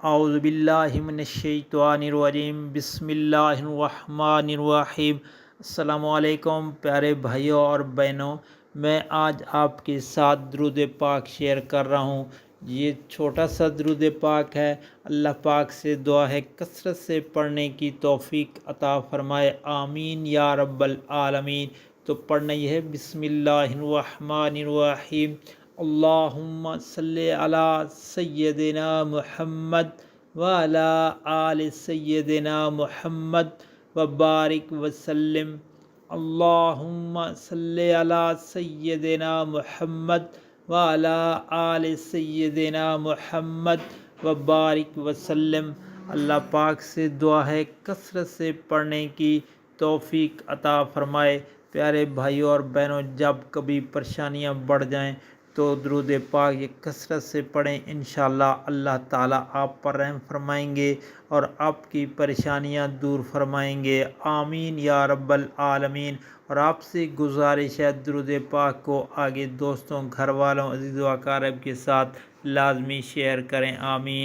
اعوذ باللہ من الشیطان الرجیم بسم اللہ الرحمن الرحیم۔ السلام علیکم پیارے بھائیوں اور بہنوں، میں آج آپ کے ساتھ درود پاک شیئر کر رہا ہوں۔ یہ چھوٹا سا درود پاک ہے۔ اللہ پاک سے دعا ہے کثرت سے پڑھنے کی توفیق عطا فرمائے، آمین یا رب العالمین۔ تو پڑھنا یہ ہے، بسم اللہ الرحمن الرحیم۔ اللہم صلی علی سیدنا محمد وعلی آل سیدنا محمد وبارک وسلم۔ اللہم صلی علی سیدنا محمد وعلی آل سیدنا محمد وبارک وسلم۔ اللہ پاک سے دعا ہے کثرت سے پڑھنے کی توفیق عطا فرمائے۔ پیارے بھائیوں اور بہنوں، جب کبھی پریشانیاں بڑھ جائیں تو درود پاک یہ کثرت سے پڑھیں، انشاءاللہ اللہ تعالیٰ آپ پر رحم فرمائیں گے اور آپ کی پریشانیاں دور فرمائیں گے، آمین یا رب العالمین۔ اور آپ سے گزارش ہے درود پاک کو آگے دوستوں، گھر والوں، عزیز و اقارب کے ساتھ لازمی شیئر کریں، آمین۔